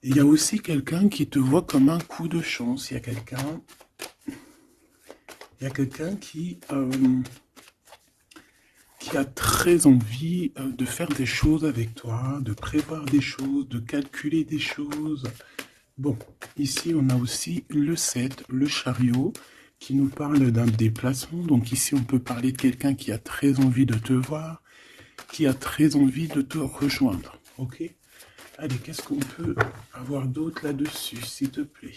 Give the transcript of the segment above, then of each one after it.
Il y a aussi quelqu'un qui te voit comme un coup de chance. Il y a quelqu'un qui a très envie de faire des choses avec toi, de prévoir des choses, de calculer des choses. Bon, ici on a aussi le 7, le chariot, qui nous parle d'un déplacement. Donc ici on peut parler de quelqu'un qui a très envie de te voir, qui a très envie de te rejoindre. Ok? Allez, qu'est-ce qu'on peut avoir d'autre là-dessus, s'il te plaît?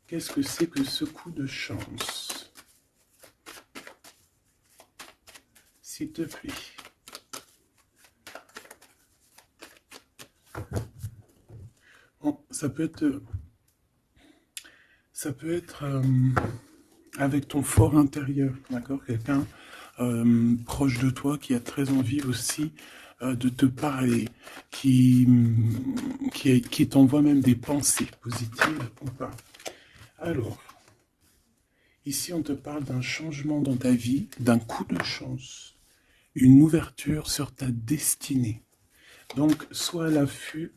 Qu'est-ce que c'est que ce coup de chance? S'il te plaît. Bon, ça peut être avec ton fort intérieur, d'accord? Quelqu'un proche de toi qui a très envie aussi de te parler, qui t'envoie même des pensées positives ou pas. Alors, ici on te parle d'un changement dans ta vie, d'un coup de chance, une ouverture sur ta destinée. Donc, sois à l'affût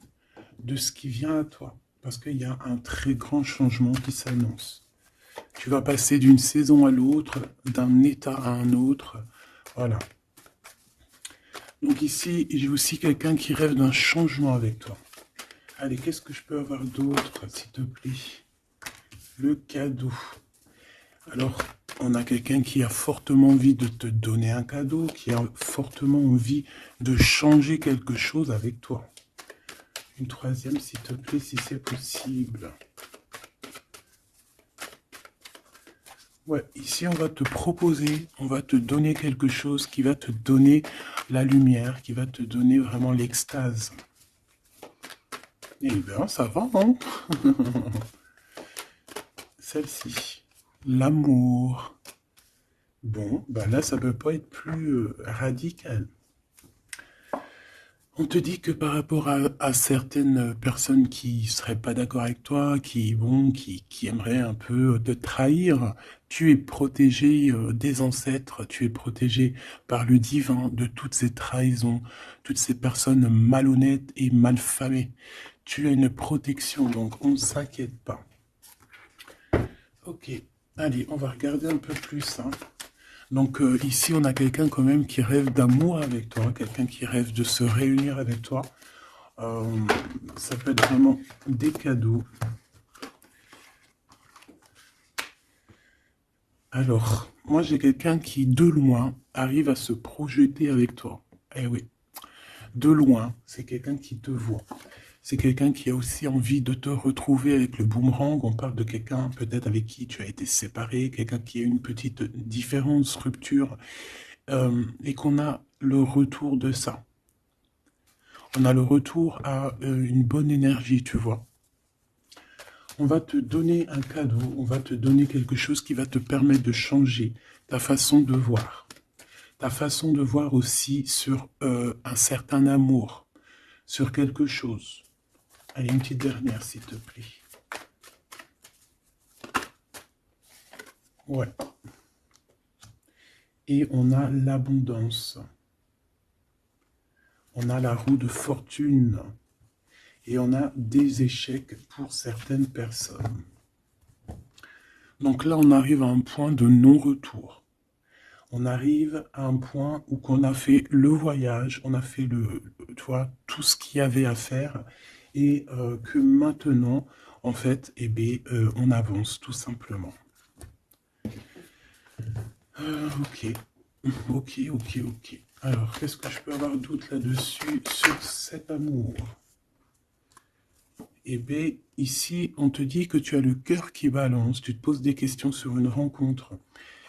de ce qui vient à toi, parce qu'il y a un très grand changement qui s'annonce. Tu vas passer d'une saison à l'autre, d'un état à un autre. Voilà. Donc ici, j'ai aussi quelqu'un qui rêve d'un changement avec toi. Allez, qu'est-ce que je peux avoir d'autre, s'il te plaît? Le cadeau. Alors, on a quelqu'un qui a fortement envie de te donner un cadeau, qui a fortement envie de changer quelque chose avec toi. Une troisième, s'il te plaît, si c'est possible. Ouais, ici on va te proposer, on va te donner quelque chose qui va te donner la lumière, qui va te donner vraiment l'extase. Eh bien, ça va, hein? Celle-ci, l'amour. Bon, ben là, ça peut pas être plus radical. On te dit que par rapport à certaines personnes qui seraient pas d'accord avec toi, qui aimeraient un peu te trahir, tu es protégé des ancêtres, tu es protégé par le divin de toutes ces trahisons, toutes ces personnes malhonnêtes et malfamées. Tu as une protection, donc on ne s'inquiète pas. Ok, allez, on va regarder un peu plus, hein. Donc ici, on a quelqu'un quand même qui rêve d'amour avec toi, quelqu'un qui rêve de se réunir avec toi. Euh, Ça peut être vraiment des cadeaux. Alors, moi j'ai quelqu'un qui, de loin, arrive à se projeter avec toi. Eh oui, de loin, c'est quelqu'un qui te voit. C'est quelqu'un qui a aussi envie de te retrouver avec le boomerang. On parle de quelqu'un peut-être avec qui tu as été séparé, quelqu'un qui a une petite différence, rupture, et qu'on a le retour de ça. On a le retour à une bonne énergie, tu vois. On va te donner un cadeau, on va te donner quelque chose qui va te permettre de changer ta façon de voir. Ta façon de voir aussi sur un certain amour, sur quelque chose. Allez, une petite dernière, s'il te plaît. Ouais. Et on a l'abondance. On a la roue de fortune. Et on a des échecs pour certaines personnes. Donc là, on arrive à un point de non-retour. On arrive à un point où qu'on a fait le voyage, on a fait tu vois, tout ce qu'il y avait à faire, et que maintenant, en fait, eh bien, on avance tout simplement. Ok, ok. Alors, qu'est-ce que je peux avoir d'autre là-dessus sur cet amour? Eh bien, ici, on te dit que tu as le cœur qui balance, tu te poses des questions sur une rencontre,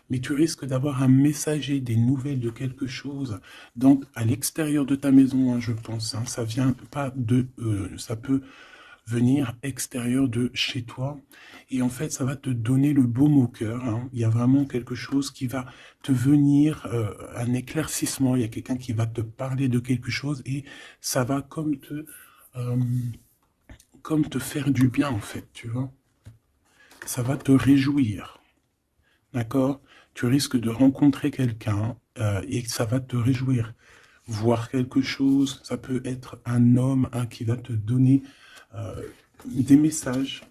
mais tu risques d'avoir un messager, des nouvelles de quelque chose, donc à l'extérieur de ta maison, hein, je pense, hein, ça vient pas de, ça peut venir extérieur de chez toi, et en fait, ça va te donner le baume au cœur, hein. Il y a vraiment quelque chose qui va te venir, un éclaircissement, il y a quelqu'un qui va te parler de quelque chose, et ça va euh, comme te faire du bien, en fait, tu vois. Ça va te réjouir. D'accord? Tu risques de rencontrer quelqu'un et ça va te réjouir. Voir quelque chose, ça peut être un homme qui va te donner Des messages.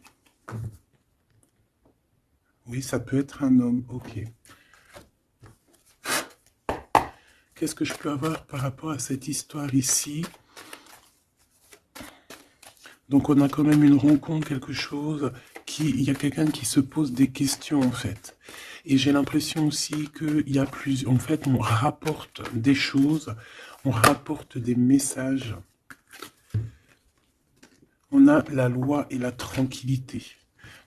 Oui, ça peut être un homme, ok. Qu'est-ce que je peux avoir par rapport à cette histoire ici? Donc on a quand même une rencontre, quelque chose, il y a quelqu'un qui se pose des questions en fait. Et j'ai l'impression aussi qu'il y a plus, en fait on rapporte des choses, on rapporte des messages. On a la loi et la tranquillité.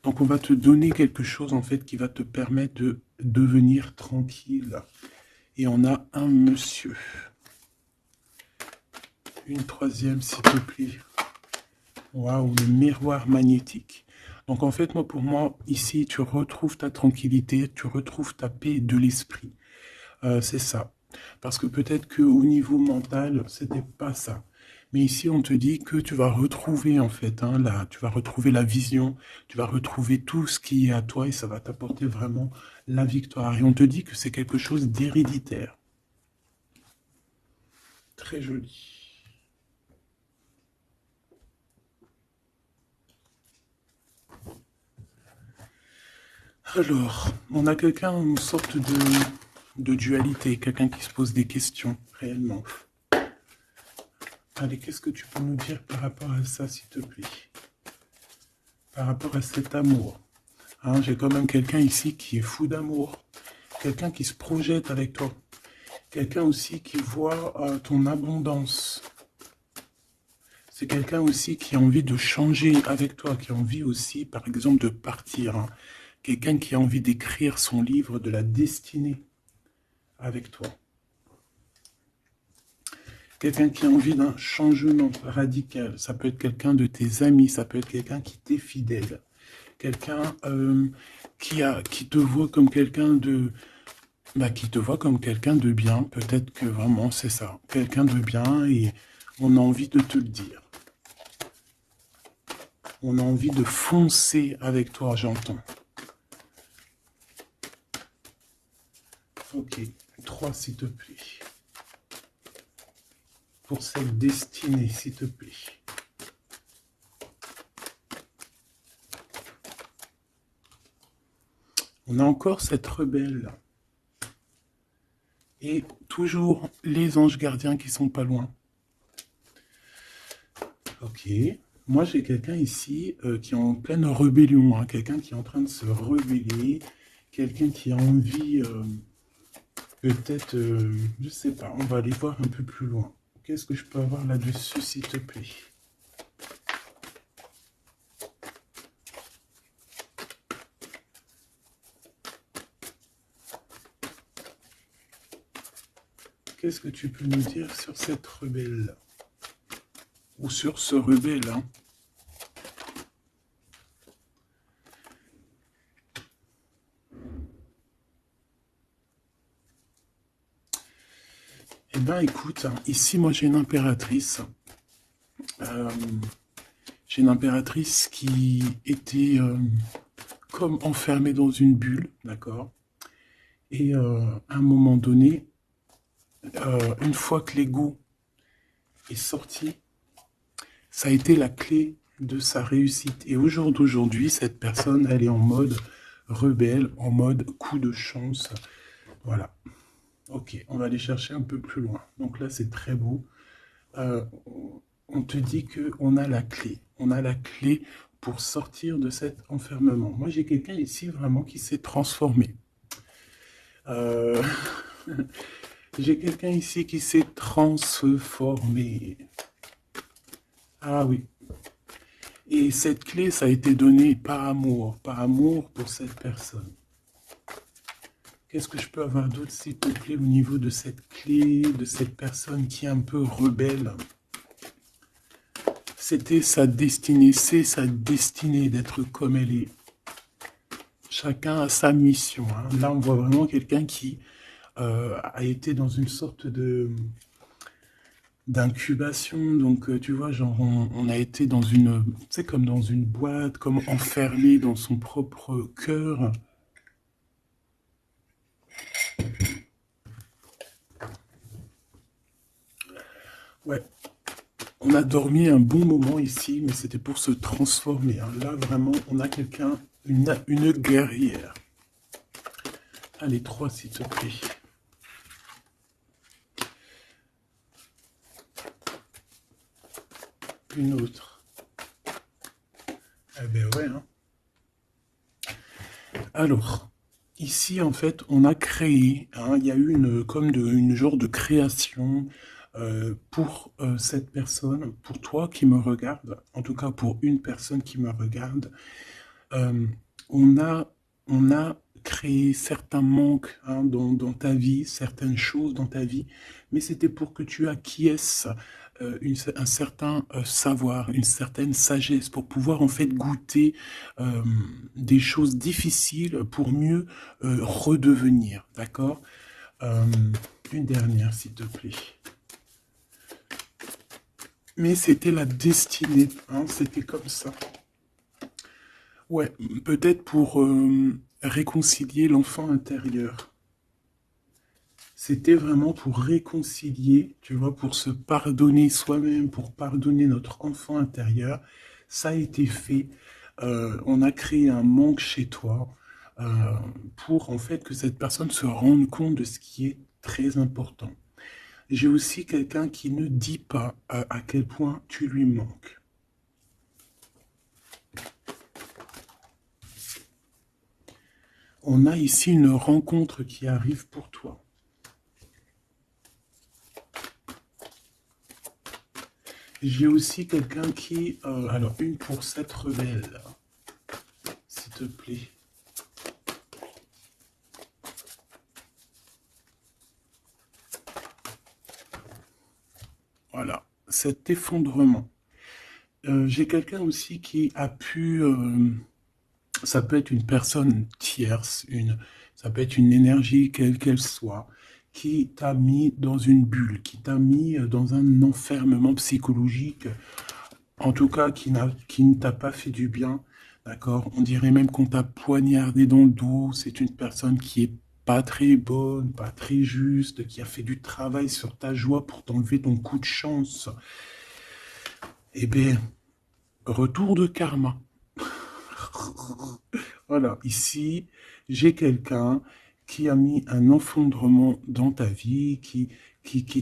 Donc on va te donner quelque chose en fait qui va te permettre de devenir tranquille. Et on a un monsieur. Une troisième s'il te plaît. Waouh, le miroir magnétique. Donc en fait, pour moi, ici, tu retrouves ta tranquillité, tu retrouves ta paix de l'esprit. C'est ça. Parce que peut-être qu'au niveau mental, c'était pas ça. Mais ici, on te dit que tu vas retrouver, en fait, tu vas retrouver la vision, tu vas retrouver tout ce qui est à toi et ça va t'apporter vraiment la victoire. Et on te dit que c'est quelque chose d'héréditaire. Très joli. Alors, on a quelqu'un, une sorte de dualité, quelqu'un qui se pose des questions, réellement. Allez, qu'est-ce que tu peux nous dire par rapport à ça, s'il te plaît? Par rapport à cet amour. Hein, j'ai quand même quelqu'un ici qui est fou d'amour. Quelqu'un qui se projette avec toi. Quelqu'un aussi qui voit ton abondance. C'est quelqu'un aussi qui a envie de changer avec toi, qui a envie aussi, par exemple, de partir. Hein. Quelqu'un qui a envie d'écrire son livre de la destinée avec toi. Quelqu'un qui a envie d'un changement radical. Ça peut être quelqu'un de tes amis, ça peut être quelqu'un qui t'est fidèle. Quelqu'un qui te voit comme quelqu'un de... qui te voit comme quelqu'un de bien. Peut-être que vraiment c'est ça. Quelqu'un de bien et on a envie de te le dire. On a envie de foncer avec toi, j'entends. Ok, 3 s'il te plaît. Pour cette destinée, s'il te plaît. On a encore cette rebelle. Et toujours les anges gardiens qui sont pas loin. Ok. Moi, j'ai quelqu'un ici qui est en pleine rébellion. Hein, quelqu'un qui est en train de se rebeller. Quelqu'un qui a envie, peut-être, je sais pas, on va aller voir un peu plus loin. Qu'est-ce que je peux avoir là-dessus, s'il te plaît? Qu'est-ce que tu peux nous dire sur cette rebelle? Ou sur ce rebelle, hein? Eh bien, écoute, ici, moi, j'ai une impératrice. J'ai une impératrice qui était comme enfermée dans une bulle, d'accord? Et à un moment donné, une fois que l'ego est sorti, ça a été la clé de sa réussite. Et au jour d'aujourd'hui, cette personne, elle est en mode rebelle, en mode coup de chance. Voilà. Ok, on va aller chercher un peu plus loin. Donc là, c'est très beau. On te dit qu'on a la clé. On a la clé pour sortir de cet enfermement. Moi, j'ai quelqu'un ici vraiment qui s'est transformé. J'ai quelqu'un ici qui s'est transformé. Ah oui. Et cette clé, ça a été donné par amour pour cette personne. Qu'est-ce que je peux avoir d'autre, s'il te plaît, au niveau de cette clé, de cette personne qui est un peu rebelle? C'était sa destinée, c'est sa destinée d'être comme elle est. Chacun a sa mission. Hein. Là, on voit vraiment quelqu'un qui a été dans une sorte de d'incubation. Donc, tu vois, genre, on a été dans une, tu sais, comme dans une boîte, comme enfermé dans son propre cœur. Ouais. on a dormi un bon moment ici, mais c'était pour se transformer. Hein. Là, vraiment, on a quelqu'un, une guerrière. Allez, 3, s'il te plaît. Une autre. Eh ben ouais, hein. Alors, ici, en fait, on a créé, hein, il y a eu une genre de création pour cette personne, pour toi qui me regarde, en tout cas pour une personne qui me regarde. Euh, on a, on a créé certains manques hein, dans ta vie, certaines choses dans ta vie, mais c'était pour que tu acquiesces un certain savoir, une certaine sagesse, pour pouvoir en fait goûter euh, des choses difficiles pour mieux redevenir, d'accord. Euh, une dernière, s'il te plaît. Mais c'était la destinée, hein, c'était comme ça. Ouais, peut-être pour réconcilier l'enfant intérieur. C'était vraiment pour réconcilier, tu vois, pour se pardonner soi-même, pour pardonner notre enfant intérieur. Ça a été fait. On a créé un manque chez toi euh, pour en fait que cette personne se rende compte de ce qui est très important. J'ai aussi quelqu'un qui ne dit pas à quel point tu lui manques. On a ici une rencontre qui arrive pour toi. J'ai aussi quelqu'un qui... alors, une pour cette rebelle, s'il te plaît. Voilà, cet effondrement. J'ai quelqu'un aussi qui a pu... ça peut être une personne tierce, ça peut être une énergie, quelle qu'elle soit, qui t'a mis dans une bulle, qui t'a mis dans un enfermement psychologique, en tout cas qui ne t'a pas fait du bien, d'accord? On dirait même qu'on t'a poignardé dans le dos, c'est une personne qui est pas très bonne, pas très juste, qui a fait du travail sur ta joie pour t'enlever ton coup de chance. Eh bien, retour de karma. Voilà, ici, j'ai quelqu'un qui a mis un effondrement dans ta vie, qui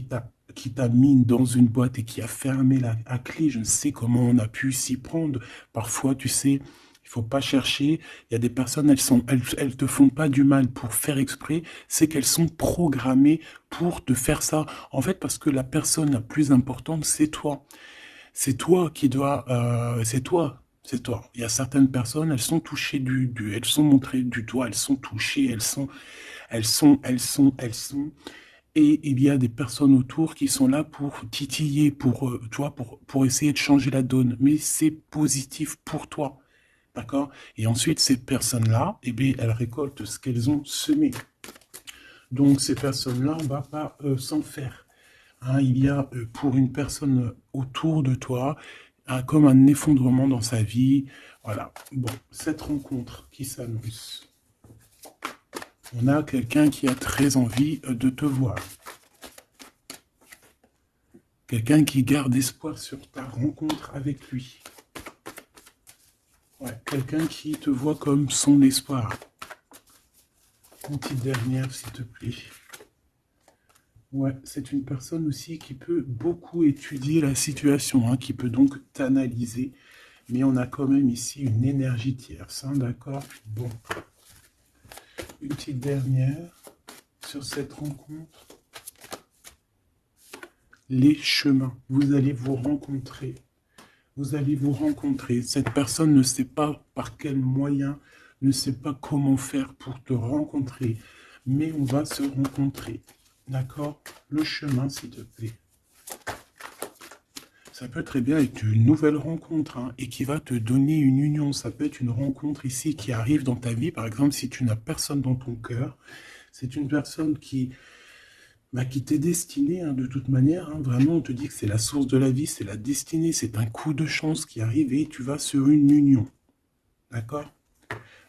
t'a mis dans une boîte et qui a fermé la clé. Je ne sais comment on a pu s'y prendre. Parfois, tu sais, il faut pas chercher. Il y a des personnes, elles te font pas du mal pour faire exprès. C'est qu'elles sont programmées pour te faire ça. En fait, parce que la personne la plus importante, c'est toi. C'est toi qui dois, c'est toi, c'est toi. Il y a certaines personnes, elles sont touchées elles sont montrées du doigt, elles sont touchées, elles sont. Et il y a des personnes autour qui sont là pour titiller, tu vois, pour essayer de changer la donne. Mais c'est positif pour toi, d'accord? Et ensuite, ces personnes-là, eh bien, elles récoltent ce qu'elles ont semé. Donc, ces personnes-là, on ne va pas s'en faire. Hein, il y a pour une personne autour de toi comme un effondrement dans sa vie. Voilà. Bon, cette rencontre qui s'annonce. On a quelqu'un qui a très envie de te voir. Quelqu'un qui garde espoir sur ta rencontre avec lui. Ouais, quelqu'un qui te voit comme son espoir. Une petite dernière, s'il te plaît. Ouais, c'est une personne aussi qui peut beaucoup étudier la situation, hein, qui peut donc t'analyser. Mais on a quand même ici une énergie tierce, hein, d'accord? Bon. Une petite dernière sur cette rencontre. Les chemins. Vous allez vous rencontrer. Vous allez vous rencontrer. Cette personne ne sait pas par quel moyen, ne sait pas comment faire pour te rencontrer. Mais on va se rencontrer. D'accord? Le chemin, s'il te plaît. Ça peut très bien être une nouvelle rencontre hein, et qui va te donner une union. Ça peut être une rencontre ici qui arrive dans ta vie. Par exemple, si tu n'as personne dans ton cœur, c'est une personne qui t'est destinée hein, de toute manière. Hein. Vraiment, on te dit que c'est la source de la vie, c'est la destinée, c'est un coup de chance qui arrive et tu vas sur une union. D'accord?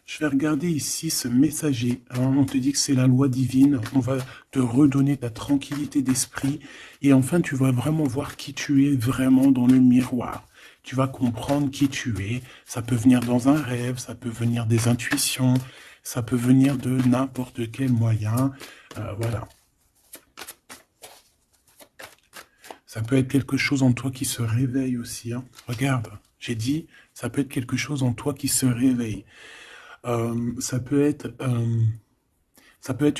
Je vais regarder ici ce messager. Alors, on te dit que c'est la loi divine. On va te redonner ta tranquillité d'esprit. Et enfin, tu vas vraiment voir qui tu es vraiment dans le miroir. Tu vas comprendre qui tu es. Ça peut venir dans un rêve, ça peut venir des intuitions, ça peut venir de n'importe quel moyen. Voilà. Ça peut être quelque chose en toi qui se réveille aussi. Hein. Regarde, j'ai dit, ça peut être quelque chose en toi qui se réveille. Ça peut être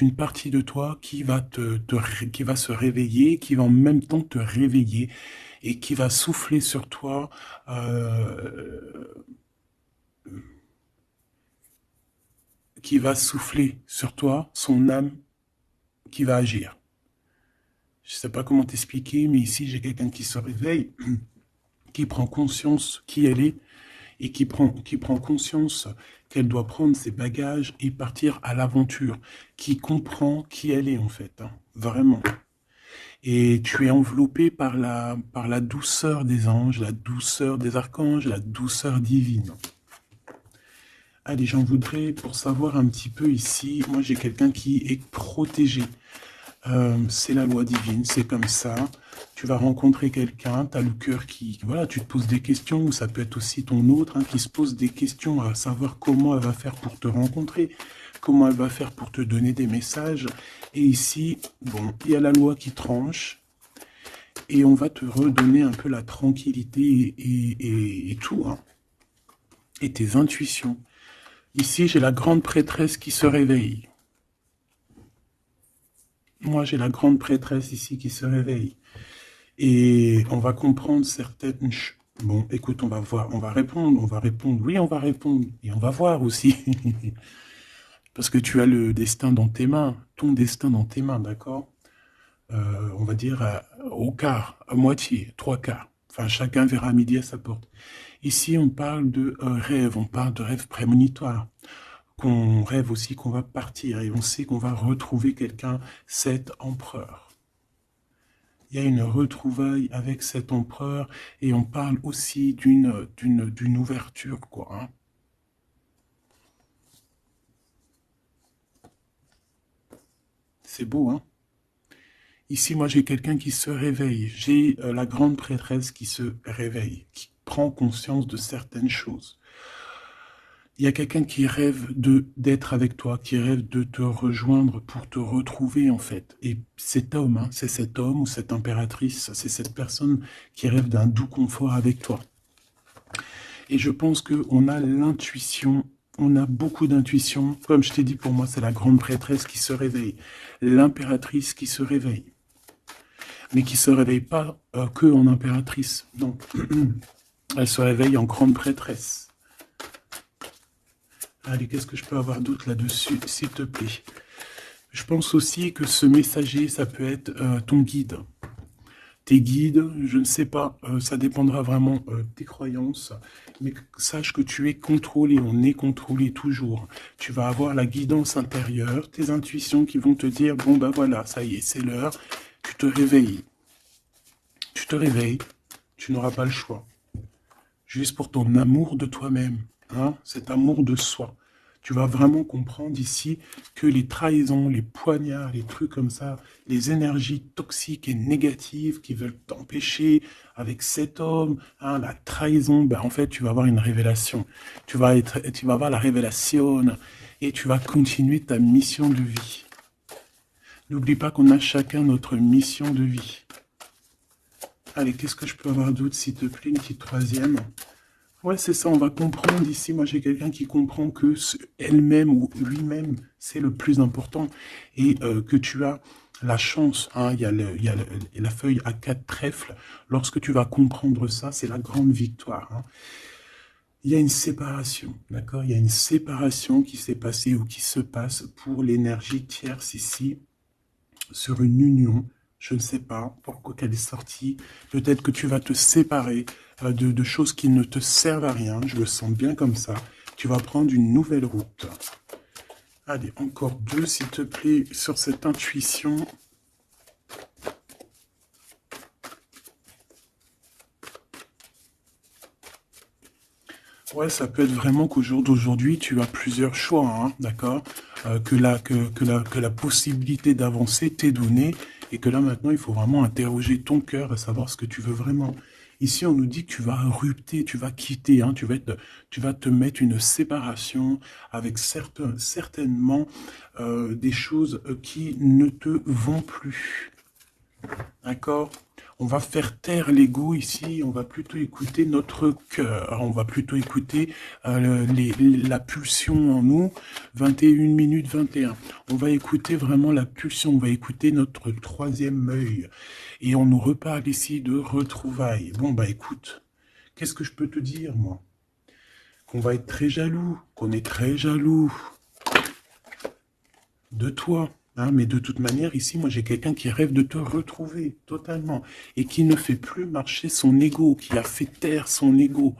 une partie de toi qui va qui va se réveiller, qui va en même temps te réveiller et qui va souffler sur toi, son âme qui va agir. Je ne sais pas comment t'expliquer, mais ici j'ai quelqu'un qui se réveille, qui prend conscience qui elle est et qui prend conscience qu'elle doit prendre ses bagages et partir à l'aventure, qui comprend qui elle est en fait, hein, vraiment. Et tu es enveloppé par la douceur des anges, la douceur des archanges, la douceur divine. Allez, j'en voudrais pour savoir un petit peu ici, moi j'ai quelqu'un qui est protégé. C'est la loi divine, c'est comme ça. Tu vas rencontrer quelqu'un, tu as le cœur qui... Voilà, tu te poses des questions, ou ça peut être aussi ton autre, hein, qui se pose des questions à savoir comment elle va faire pour te rencontrer, comment elle va faire pour te donner des messages. Et ici, bon, il y a la loi qui tranche, et on va te redonner un peu la tranquillité et tout, hein, et tes intuitions. Ici, j'ai la grande prêtresse qui se réveille. Moi, j'ai la grande prêtresse ici qui se réveille. Et on va comprendre certaines... Bon, écoute, on va voir, on va répondre, oui, on va répondre. Et on va voir aussi. Parce que tu as le destin dans tes mains, ton destin dans tes mains, d'accord? On va dire au quart, à moitié, trois quarts. Enfin, chacun verra midi à sa porte. Ici, on parle de rêve, on parle de rêve prémonitoire. Qu'on rêve aussi qu'on va partir et on sait qu'on va retrouver quelqu'un, cet empereur. Il y a une retrouvaille avec cet empereur et on parle aussi d'une ouverture, quoi. Hein. C'est beau, hein? Ici, moi, j'ai quelqu'un qui se réveille. J'ai la grande prêtresse qui se réveille, qui prend conscience de certaines choses. Il y a quelqu'un qui rêve d'être avec toi, qui rêve de te rejoindre pour te retrouver, en fait. Et cet homme, hein, c'est cet homme ou cette impératrice, c'est cette personne qui rêve d'un doux confort avec toi. Et je pense qu'on a l'intuition, on a beaucoup d'intuition. Comme je t'ai dit, pour moi, c'est la grande prêtresse qui se réveille, l'impératrice qui se réveille. Mais qui ne se réveille pas que en impératrice, non. Elle se réveille en grande prêtresse. Allez, qu'est-ce que je peux avoir d'autre là-dessus, s'il te plaît? Je pense aussi que ce messager, ça peut être ton guide. Tes guides, je ne sais pas, ça dépendra vraiment de tes croyances, mais sache que tu es contrôlé, on est contrôlé toujours. Tu vas avoir la guidance intérieure, tes intuitions qui vont te dire, bon ben voilà, ça y est, c'est l'heure, tu te réveilles. Tu te réveilles, tu n'auras pas le choix. Juste pour ton amour de toi-même, hein, cet amour de soi. Tu vas vraiment comprendre ici que les trahisons, les poignards, les trucs comme ça, les énergies toxiques et négatives qui veulent t'empêcher avec cet homme, hein, la trahison, ben en fait, tu vas avoir une révélation. Tu vas avoir la révélation et tu vas continuer ta mission de vie. N'oublie pas qu'on a chacun notre mission de vie. Allez, qu'est-ce que je peux avoir d'autre, s'il te plaît, une petite troisième? Ouais, c'est ça, on va comprendre ici. Moi, j'ai quelqu'un qui comprend que elle-même ou lui-même, c'est le plus important. Et que tu as la chance, hein, il y a la feuille à 4 trèfles. Lorsque tu vas comprendre ça, c'est la grande victoire. Hein. Il y a une séparation, d'accord? Il y a une séparation qui s'est passée ou qui se passe pour l'énergie tierce ici, sur une union. Je ne sais pas pourquoi qu'elle est sortie. Peut-être que tu vas te séparer de choses qui ne te servent à rien. Je le sens bien comme ça. Tu vas prendre une nouvelle route. Allez, encore deux, s'il te plaît, sur cette intuition. Ouais, ça peut être vraiment qu'au jour d'aujourd'hui, tu as plusieurs choix, hein, d'accord? Que la possibilité d'avancer t'est donnée et que là, maintenant, il faut vraiment interroger ton cœur et savoir ce que tu veux vraiment. Ici, on nous dit que tu vas rupter, tu vas quitter, hein, tu vas te mettre une séparation avec certainement des choses qui ne te vont plus. D'accord? On va faire taire l'ego ici, on va plutôt écouter notre cœur, on va plutôt écouter la pulsion en nous, 21 minutes 21. On va écouter vraiment la pulsion, on va écouter notre troisième œil. Et on nous reparle ici de retrouvailles. Bon, bah écoute, qu'est-ce que je peux te dire, moi? Qu'on va être très jaloux, qu'on est très jaloux de toi. Hein, mais de toute manière, ici, moi, j'ai quelqu'un qui rêve de te retrouver totalement et qui ne fait plus marcher son ego, qui a fait taire son ego,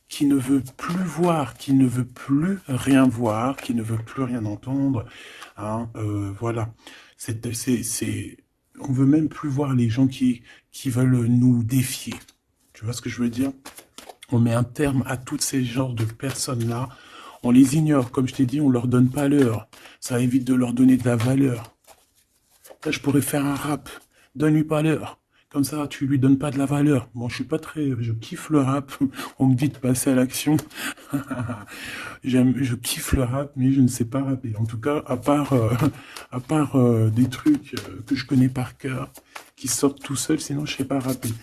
qui ne veut plus voir, qui ne veut plus rien voir, qui ne veut plus rien entendre. Hein, voilà. On veut même plus voir les gens qui veulent nous défier. Tu vois ce que je veux dire? On met un terme à tous ces genres de personnes-là. On les ignore, comme je t'ai dit, on leur donne pas l'heure. Ça évite de leur donner de la valeur. Là, je pourrais faire un rap. Donne-lui pas l'heure. Comme ça, tu lui donnes pas de la valeur. Bon, je suis pas très... Je kiffe le rap. On me dit de passer à l'action. Je kiffe le rap, mais je ne sais pas rapper. En tout cas, à part des trucs que je connais par cœur, qui sortent tout seuls, sinon je sais pas rapper.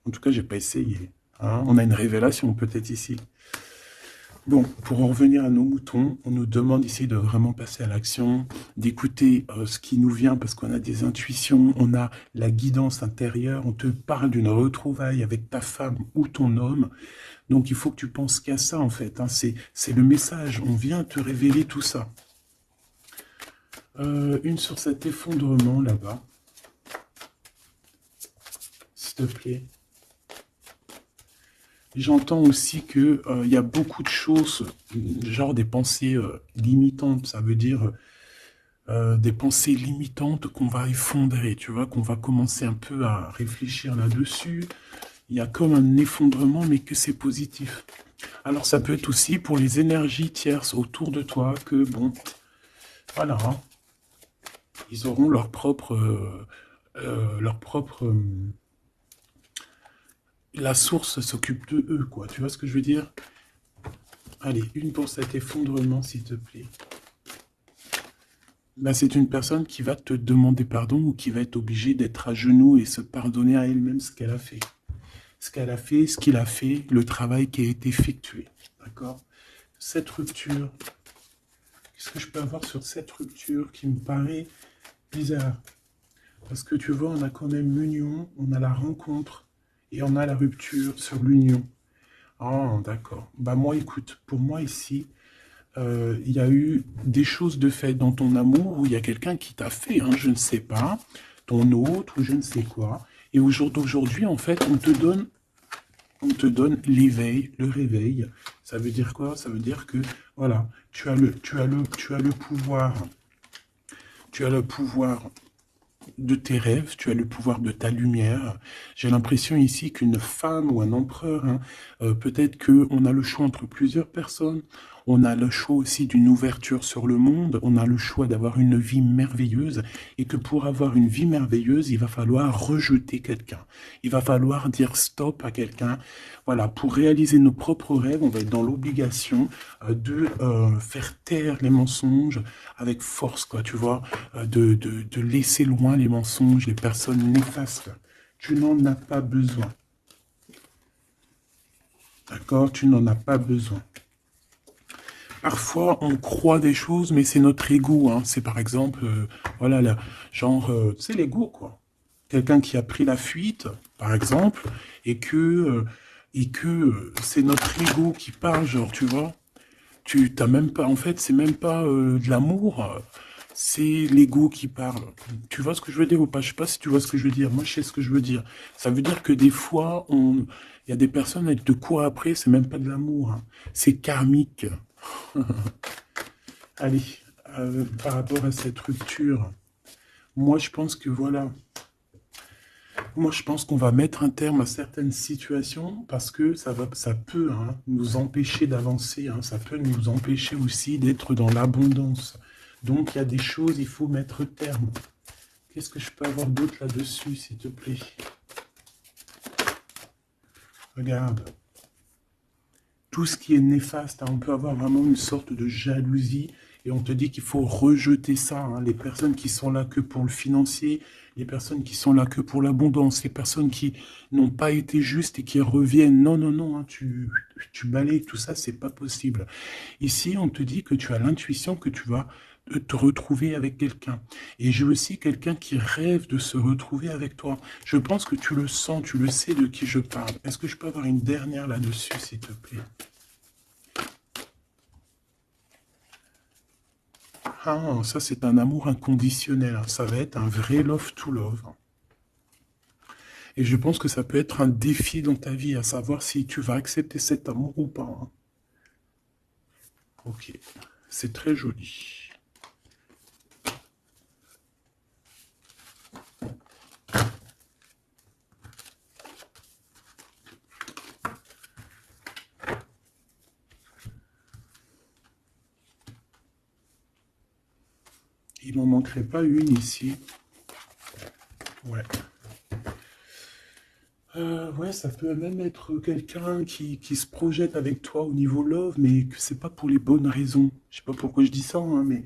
En tout cas, j'ai pas essayé. Hein, on a une révélation peut-être ici. Bon, pour en revenir à nos moutons, on nous demande ici de vraiment passer à l'action, d'écouter ce qui nous vient parce qu'on a des intuitions, on a la guidance intérieure, on te parle d'une retrouvaille avec ta femme ou ton homme. Donc il faut que tu penses qu'à ça en fait, hein. C'est le message, on vient te révéler tout ça. Une sur cet effondrement là-bas, s'il te plaît. J'entends aussi que y a beaucoup de choses, genre des pensées limitantes. Ça veut dire des pensées limitantes qu'on va effondrer, tu vois, qu'on va commencer un peu à réfléchir là-dessus. Il y a comme un effondrement, mais que c'est positif. Alors ça peut être aussi pour les énergies tierces autour de toi que, bon, voilà, hein, ils auront leur propre la source s'occupe de eux, quoi. Tu vois ce que je veux dire? Allez, une pour cet effondrement, s'il te plaît. Bah, c'est une personne qui va te demander pardon ou qui va être obligée d'être à genoux et se pardonner à elle-même ce qu'elle a fait. Ce qu'elle a fait, ce qu'il a fait, le travail qui a été effectué. D'accord? Cette rupture, qu'est-ce que je peux avoir sur cette rupture qui me paraît bizarre? Parce que tu vois, on a quand même l'union, on a la rencontre et on a la rupture sur l'union. Ah, d'accord. Bah moi, écoute, pour moi ici, il y a eu des choses de fait dans ton amour où il y a quelqu'un qui t'a fait, hein, je ne sais pas, ton autre ou je ne sais quoi. Et au jour d'aujourd'hui, en fait, on te donne l'éveil, le réveil. Ça veut dire quoi? Ça veut dire que, voilà, tu as le pouvoir. Tu as le pouvoir de tes rêves, tu as le pouvoir de ta lumière. J'ai l'impression ici qu'une femme ou un empereur, hein, peut-être qu'on a le choix entre plusieurs personnes, on a le choix aussi d'une ouverture sur le monde, on a le choix d'avoir une vie merveilleuse, et que pour avoir une vie merveilleuse, il va falloir rejeter quelqu'un. Il va falloir dire stop à quelqu'un. Voilà, pour réaliser nos propres rêves, on va être dans l'obligation de faire taire les mensonges avec force, quoi, tu vois, de laisser loin les mensonges, les personnes néfastes. Tu n'en as pas besoin. D'accord? Tu n'en as pas besoin. Parfois, on croit des choses, mais c'est notre ego. Hein. C'est par exemple, voilà, là, genre, c'est l'ego, quoi. Quelqu'un qui a pris la fuite, par exemple, et que c'est notre ego qui parle, genre, tu vois. Tu t'as même pas, en fait, c'est même pas de l'amour, c'est l'ego qui parle. Tu vois ce que je veux dire ou pas? Je sais pas si tu vois ce que je veux dire. Moi, je sais ce que je veux dire. Ça veut dire que des fois, il y a des personnes, elles te courent après, c'est même pas de l'amour. Hein. C'est karmique. Allez, par rapport à cette rupture, moi, je pense que voilà, Moi, je pense qu'on va mettre un terme à certaines situations parce que ça peut hein, nous empêcher d'avancer, hein, ça peut nous empêcher aussi d'être dans l'abondance. Donc, il y a des choses, il faut mettre terme. Qu'est-ce que je peux avoir d'autre là-dessus, s'il te plaît? Regarde. Tout ce qui est néfaste, hein, on peut avoir vraiment une sorte de jalousie et on te dit qu'il faut rejeter ça. Hein, les personnes qui sont là que pour le financier, les personnes qui sont là que pour l'abondance, les personnes qui n'ont pas été justes et qui reviennent. Non, non, non, hein, tu balayes tout ça, c'est pas possible. Ici, on te dit que tu as l'intuition que tu vas te retrouver avec quelqu'un. Et j'ai aussi quelqu'un qui rêve de se retrouver avec toi. Je pense que tu le sens, tu le sais de qui je parle. Est-ce que je peux avoir une dernière là-dessus, s'il te plaît? Ah, ça c'est un amour inconditionnel. Hein. Ça va être un vrai love to love. Et je pense que ça peut être un défi dans ta vie, à savoir si tu vas accepter cet amour ou pas. Hein. Ok, c'est très joli. Il n'en manquerait pas une ici. Ouais. Ouais, ça peut même être quelqu'un qui se projette avec toi au niveau love, mais que c'est pas pour les bonnes raisons. Je sais pas pourquoi je dis ça, hein, mais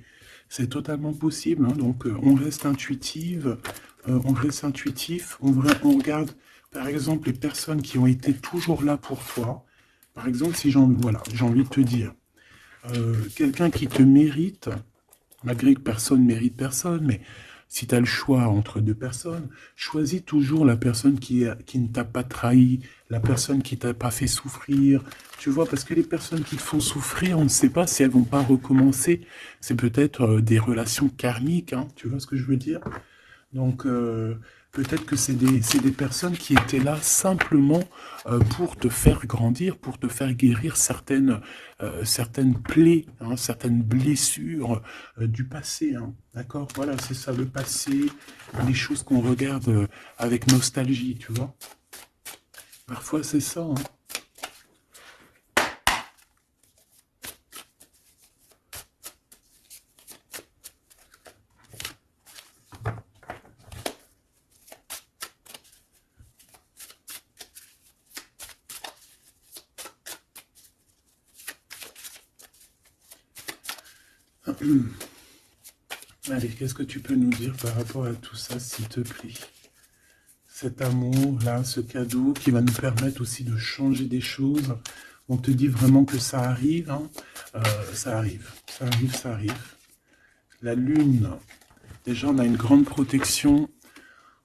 c'est totalement possible. Hein. Donc, on reste intuitive, on reste intuitif, on regarde, par exemple, les personnes qui ont été toujours là pour toi. Par exemple, si voilà, j'ai envie de te dire, quelqu'un qui te mérite, malgré que personne ne mérite personne, mais si tu as le choix entre deux personnes, choisis toujours la personne qui ne t'a pas trahi, la personne qui t'a pas fait souffrir. Tu vois, parce que les personnes qui te font souffrir, on ne sait pas si elles vont pas recommencer. C'est peut-être des relations karmiques, hein, tu vois ce que je veux dire? Donc, peut-être que c'est des personnes qui étaient là simplement pour te faire grandir, pour te faire guérir certaines plaies, hein, certaines blessures du passé. Hein, d'accord? Voilà, c'est ça, le passé, les choses qu'on regarde avec nostalgie, tu vois? Parfois, c'est ça. Hein. Allez, qu'est-ce que tu peux nous dire par rapport à tout ça, s'il te plaît? Cet amour-là, ce cadeau qui va nous permettre aussi de changer des choses. On te dit vraiment que ça arrive, hein. Ça arrive, ça arrive, ça arrive. La lune, déjà on a une grande protection.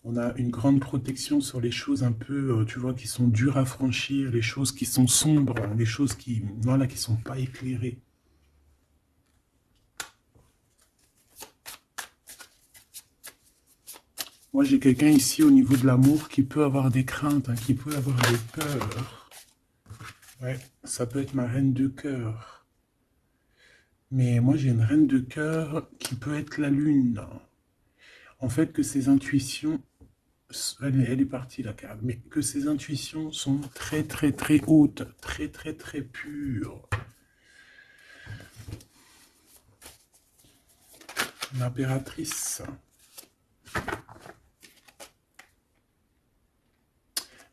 On a une grande protection sur les choses un peu, tu vois, qui sont dures à franchir, les choses qui sont sombres, les choses qui, voilà, qui sont pas éclairées. Moi, j'ai quelqu'un ici au niveau de l'amour qui peut avoir des craintes, hein, qui peut avoir des peurs. Ouais, ça peut être ma reine de cœur. Mais moi, j'ai une reine de cœur qui peut être la lune. En fait, que ses intuitions, elle est partie la carte, mais que ses intuitions sont très très très hautes, très très très pures. L'impératrice.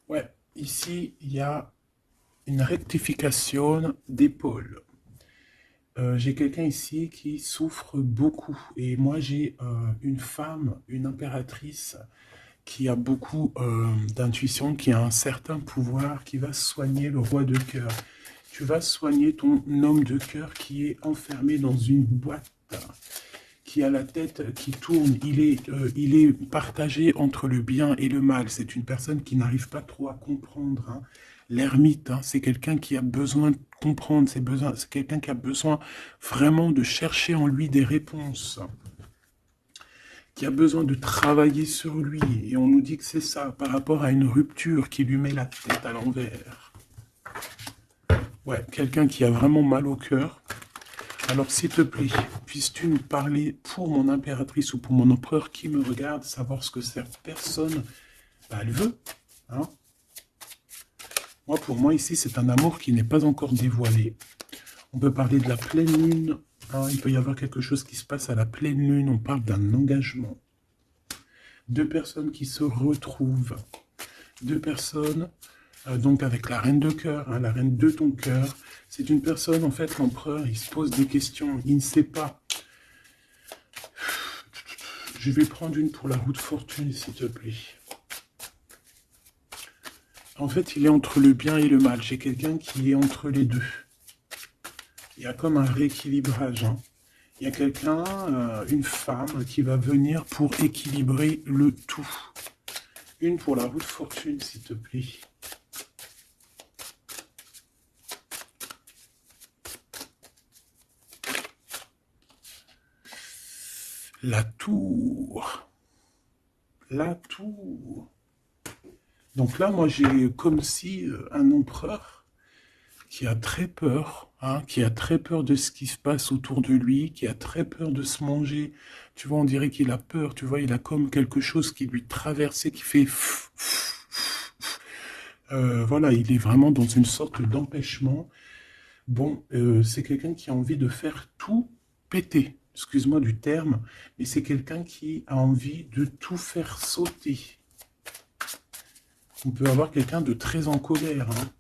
Ouais, ici, il y a une rectification d'épaule. J'ai quelqu'un ici qui souffre beaucoup. Et moi, j'ai une femme, une impératrice, qui a beaucoup d'intuition, qui a un certain pouvoir, qui va soigner le roi de cœur. Tu vas soigner ton homme de cœur qui est enfermé dans une boîte, qui a la tête qui tourne. Il est partagé entre le bien et le mal. C'est une personne qui n'arrive pas trop à comprendre. Hein. L'ermite, hein, c'est quelqu'un qui a besoin de comprendre, c'est quelqu'un qui a besoin vraiment de chercher en lui des réponses, qui a besoin de travailler sur lui. Et on nous dit que c'est ça, par rapport à une rupture qui lui met la tête à l'envers. Ouais, quelqu'un qui a vraiment mal au cœur. Alors, s'il te plaît, puisses-tu nous parler pour mon impératrice ou pour mon empereur qui me regarde, savoir ce que cette personne bah, elle veut. Hein. Moi, pour moi, ici, c'est un amour qui n'est pas encore dévoilé. On peut parler de la pleine lune. Hein. Il peut y avoir quelque chose qui se passe à la pleine lune. On parle d'un engagement. Deux personnes qui se retrouvent. Deux personnes, donc avec la reine de cœur, hein, la reine de ton cœur. C'est une personne, en fait, l'empereur, il se pose des questions. Il ne sait pas. Je vais prendre une pour la roue de fortune, s'il te plaît. En fait, il est entre le bien et le mal. J'ai quelqu'un qui est entre les deux. Il y a comme un rééquilibrage. Hein. Il y a quelqu'un, une femme, qui va venir pour équilibrer le tout. Une pour la roue de fortune, s'il te plaît. La tour. La tour. Donc là, moi, j'ai comme si un empereur qui a très peur, hein, qui a très peur de ce qui se passe autour de lui, qui a très peur de se manger. Tu vois, on dirait qu'il a peur, tu vois, il a comme quelque chose qui lui traverse, qui fait... voilà, il est vraiment dans une sorte d'empêchement. Bon, c'est quelqu'un qui a envie de faire tout péter. Excuse-moi du terme, mais c'est quelqu'un qui a envie de tout faire sauter. On peut avoir quelqu'un de très en colère, hein,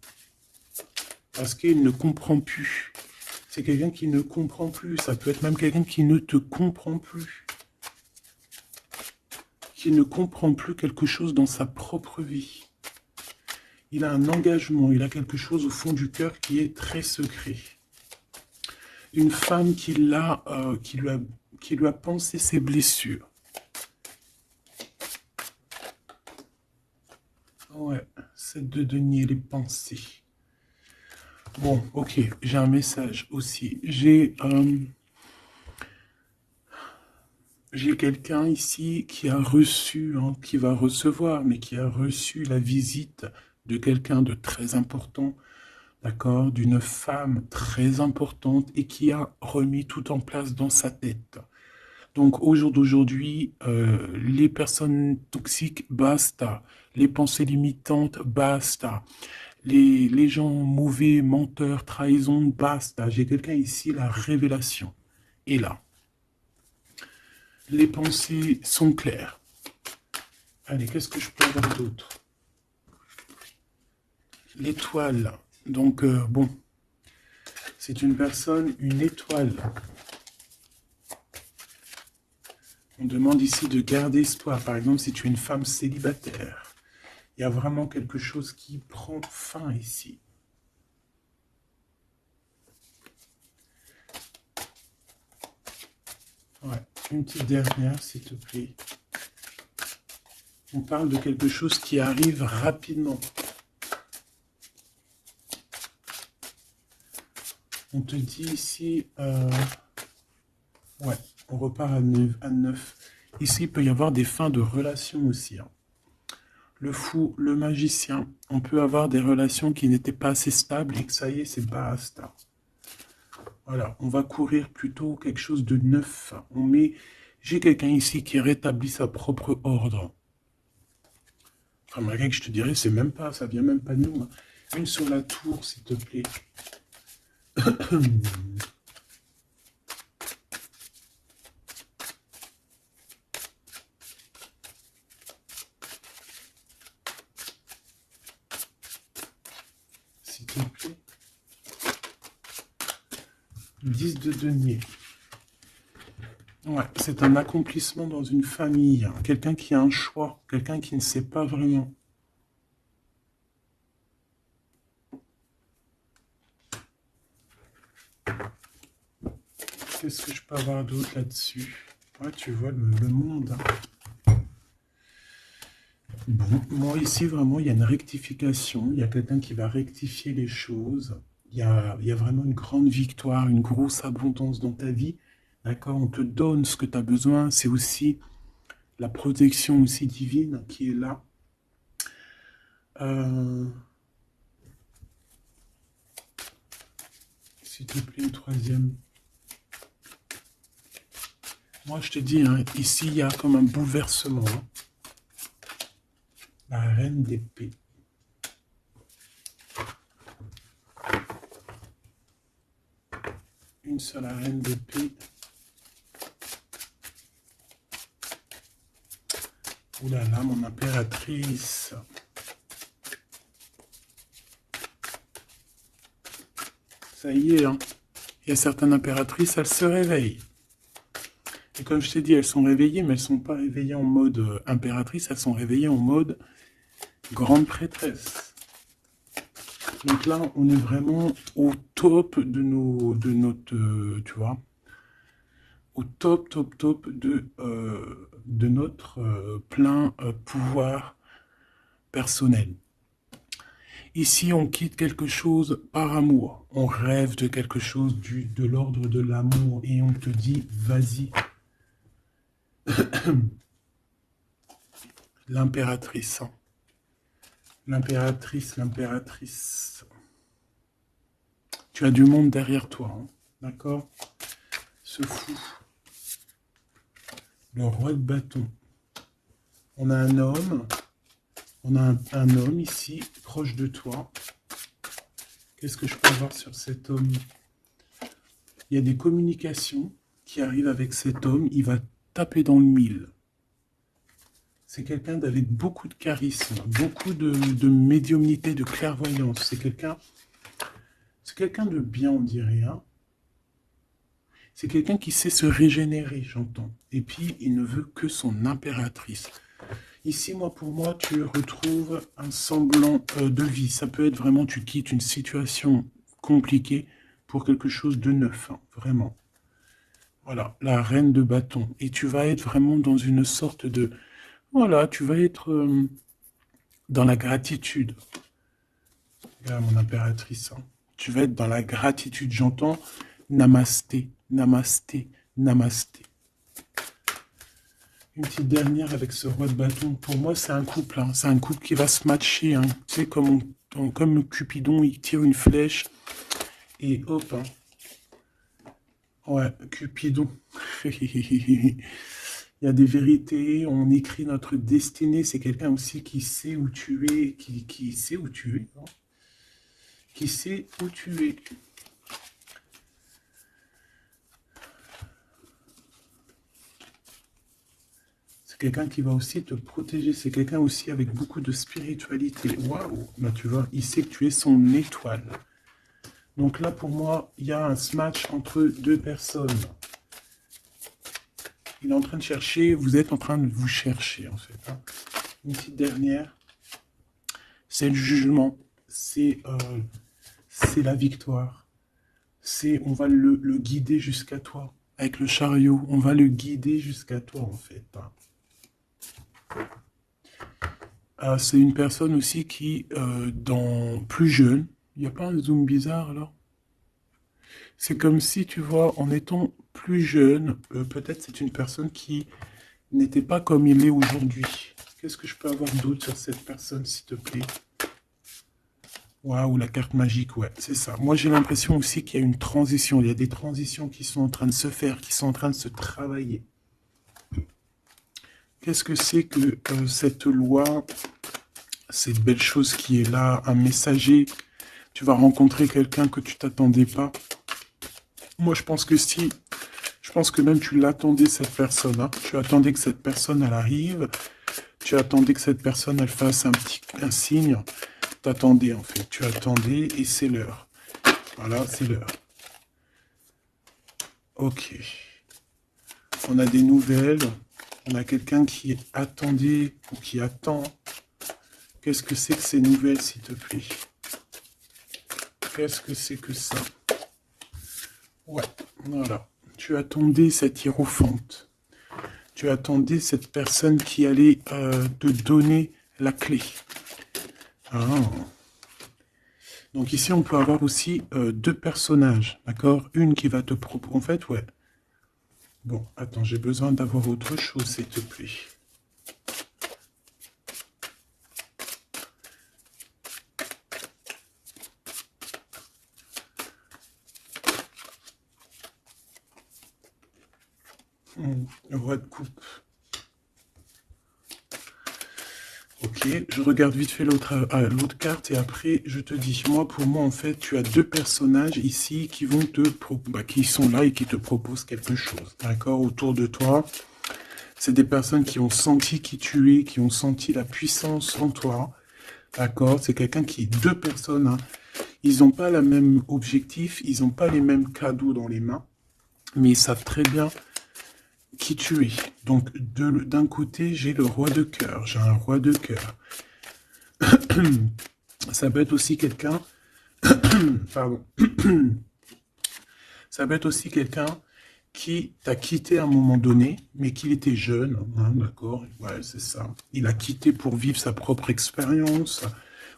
parce qu'il ne comprend plus. C'est quelqu'un qui ne comprend plus. Ça peut être même quelqu'un qui ne te comprend plus. Qui ne comprend plus quelque chose dans sa propre vie. Il a un engagement, il a quelque chose au fond du cœur qui est très secret. Une femme qui lui a pensé ses blessures. Ouais, 7 de denier, les pensées. Bon, ok, j'ai un message aussi. J'ai quelqu'un ici qui a reçu, hein, qui va recevoir, mais qui a reçu la visite de quelqu'un de très important, d'accord, d'une femme très importante et qui a remis tout en place dans sa tête. Donc au jour d'aujourd'hui, les personnes toxiques, basta. Les pensées limitantes, basta. Les gens mauvais, menteurs, trahison, basta. J'ai quelqu'un ici, la révélation est là. Les pensées sont claires. Allez, qu'est-ce que je peux avoir d'autre? L'étoile. Donc, bon, c'est une personne, une étoile. On demande ici de garder espoir. Par exemple, si tu es une femme célibataire, il y a vraiment quelque chose qui prend fin ici. Ouais, une petite dernière, s'il te plaît. On parle de quelque chose qui arrive rapidement. On te dit ici... ouais, on repart à 9. Ici, il peut y avoir des fins de relations aussi. Hein. Le fou, le magicien, on peut avoir des relations qui n'étaient pas assez stables et que ça y est, c'est basta. Voilà, on va courir plutôt quelque chose de neuf. J'ai quelqu'un ici qui rétablit sa propre ordre. Enfin, malgré que je te dirais, c'est même pas, ça vient même pas de nous. Hein. Une sur la tour, s'il te plaît. S'il te plaît. 10 de denier. Ouais, c'est un accomplissement dans une famille. Hein. Quelqu'un qui a un choix. Quelqu'un qui ne sait pas vraiment. Qu'est-ce que je peux avoir d'autre là-dessus? Ouais, tu vois le monde. Hein. Bon, moi ici, vraiment, il y a une rectification. Il y a quelqu'un qui va rectifier les choses. Il y a vraiment une grande victoire, une grosse abondance dans ta vie. D'accord? On te donne ce que tu as besoin. C'est aussi la protection aussi divine qui est là. S'il te plaît, une troisième. Moi, je te dis, hein, ici, il y a comme un bouleversement. Hein. La reine d'épée. Une seule reine d'épée. Ouh là là, mon impératrice. Ça y est, hein. Il y a certaines impératrices, elles se réveillent. Et comme je t'ai dit, elles sont réveillées, mais elles ne sont pas réveillées en mode impératrice, elles sont réveillées en mode grande prêtresse. Donc là, on est vraiment au top de notre, tu vois, au top de notre plein pouvoir personnel. Ici, on quitte quelque chose par amour. On rêve de quelque chose de l'ordre de l'amour et on te dit, vas-y. L'impératrice. Hein. L'impératrice. Tu as du monde derrière toi, hein, d'accord? Ce fou. Le roi de bâton. On a un homme. On a un homme ici, proche de toi. Qu'est-ce que je peux voir sur cet homme? Il y a des communications qui arrivent avec cet homme. Il va taper dans le mille. C'est quelqu'un avec beaucoup de charisme, beaucoup de médiumnité, de clairvoyance. C'est quelqu'un de bien, on dirait, hein. C'est quelqu'un qui sait se régénérer, j'entends. Et puis, il ne veut que son impératrice. Ici, pour moi, tu retrouves un semblant de vie. Ça peut être vraiment, tu quittes une situation compliquée pour quelque chose de neuf, hein, vraiment. Voilà, la reine de bâton. Et tu vas être vraiment dans une sorte de... Voilà, tu vas être dans la gratitude. Regarde mon impératrice, hein. Tu vas être dans la gratitude, j'entends namasté, namasté, namasté. Une petite dernière avec ce roi de bâton. Pour moi, c'est un couple. Hein. C'est un couple qui va se matcher. Hein. Tu sais, comme Cupidon, il tire une flèche. Et hop. Hein. Ouais, Cupidon. Il y a des vérités. On écrit notre destinée. C'est quelqu'un aussi qui sait où tu es. Qui sait où tu es. Hein. Qui sait où tu es. C'est quelqu'un qui va aussi te protéger. C'est quelqu'un aussi avec beaucoup de spiritualité. Waouh! Bah, tu vois, il sait que tu es son étoile. Donc là, pour moi, il y a un match entre deux personnes. Il est en train de chercher, vous êtes en train de vous chercher, en fait. Hein. Une petite dernière. C'est le jugement. C'est la victoire. On va le guider jusqu'à toi. Avec le chariot, on va le guider jusqu'à toi, en fait. Hein. C'est une personne aussi qui, plus jeune, il n'y a pas un zoom bizarre, là? C'est comme si, tu vois, en étant plus jeune, peut-être c'est une personne qui n'était pas comme il est aujourd'hui. Qu'est-ce que je peux avoir d'autre sur cette personne, s'il te plaît? Waouh, la carte magique, ouais, c'est ça. Moi, j'ai l'impression aussi qu'il y a une transition. Il y a des transitions qui sont en train de se faire, qui sont en train de se travailler. Qu'est-ce que c'est que cette loi, cette belle chose qui est là, un messager? Tu vas rencontrer quelqu'un que tu t'attendais pas. Moi, je pense que si, je pense que même tu l'attendais, cette personne. Hein. Tu attendais que cette personne, elle arrive. Tu attendais que cette personne, elle fasse un signe. T'attendais, en fait. Tu attendais et c'est l'heure. Voilà, c'est l'heure. Ok. On a des nouvelles. On a quelqu'un qui attendait ou qui attend. Qu'est-ce que c'est que ces nouvelles, s'il te plaît? Qu'est-ce que c'est que ça? Ouais, voilà. Tu attendais cette hiérophante. Tu attendais cette personne qui allait te donner la clé. Ah. Donc ici, on peut avoir aussi deux personnages, d'accord? Une qui va te proposer... En fait, ouais. Bon, attends, j'ai besoin d'avoir autre chose, s'il te plaît. Le roi de coupe. Ok. je regarde vite fait l'autre carte et après je te dis. Moi, pour moi, en fait, tu as deux personnages ici qui vont qui sont là et qui te proposent quelque chose, d'accord, autour de toi. C'est des personnes qui ont senti qui tu es, qui ont senti la puissance en toi, d'accord. C'est quelqu'un deux personnes, hein. Ils n'ont pas le même objectif, ils n'ont pas les mêmes cadeaux dans les mains, mais ils savent très bien qui tu es. Donc, d'un côté, j'ai le roi de cœur. J'ai un roi de cœur. Ça peut être aussi quelqu'un... Pardon. Ça peut être aussi quelqu'un qui t'a quitté à un moment donné, mais qu'il était jeune, hein, d'accord? Ouais, c'est ça. Il a quitté pour vivre sa propre expérience.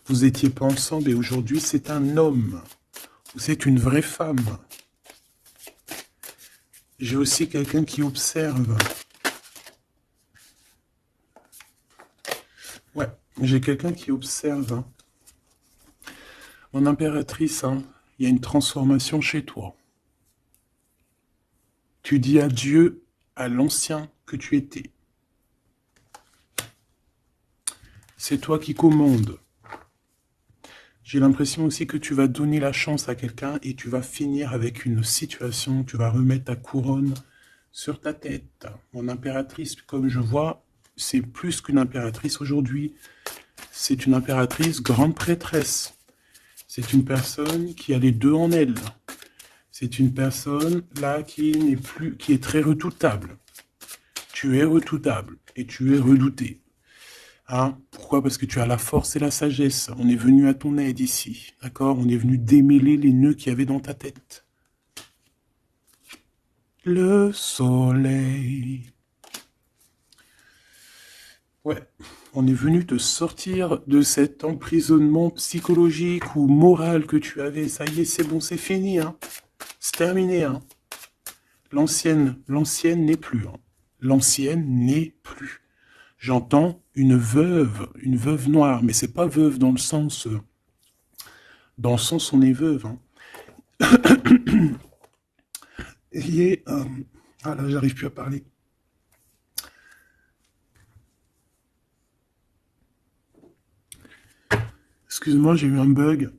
Vous n'étiez pas ensemble et aujourd'hui, c'est un homme. C'est une vraie femme. J'ai aussi quelqu'un qui observe. Ouais, j'ai quelqu'un qui observe. Hein. Mon impératrice, hein, il y a une transformation chez toi. Tu dis adieu à l'ancien que tu étais. C'est toi qui commandes. J'ai l'impression aussi que tu vas donner la chance à quelqu'un et tu vas finir avec une situation, tu vas remettre ta couronne sur ta tête. Mon impératrice, comme je vois, c'est plus qu'une impératrice aujourd'hui. C'est une impératrice grande prêtresse. C'est une personne qui a les deux en elle. C'est une personne là qui est très redoutable. Tu es redoutable et tu es redouté. Hein? Pourquoi? Parce que tu as la force et la sagesse. On est venu à ton aide ici. D'accord? On est venu démêler les nœuds qu'il y avait dans ta tête. Le soleil. Ouais. On est venu te sortir de cet emprisonnement psychologique ou moral que tu avais. Ça y est, c'est bon, c'est fini. Hein? C'est terminé. Hein? L'ancienne n'est plus. Hein? L'ancienne n'est plus. J'entends une veuve noire, mais c'est pas veuve dans le sens on est veuve. Hein. Ah là, j'arrive plus à parler. Excuse-moi, j'ai eu un bug.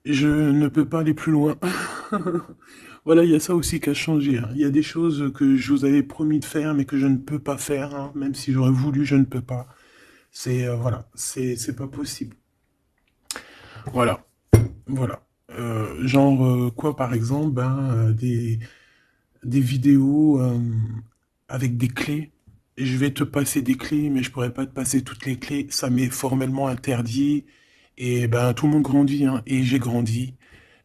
Je ne peux pas aller plus loin. Voilà, il y a ça aussi qui a changé. Hein. Il y a des choses que je vous avais promis de faire, mais que je ne peux pas faire. Hein. Même si j'aurais voulu, je ne peux pas. Voilà, c'est pas possible. Voilà, voilà. Quoi, par exemple, des vidéos avec des clés. Et je vais te passer des clés, mais je pourrais pas te passer toutes les clés. Ça m'est formellement interdit. Et tout le monde grandit, hein. Et j'ai grandi.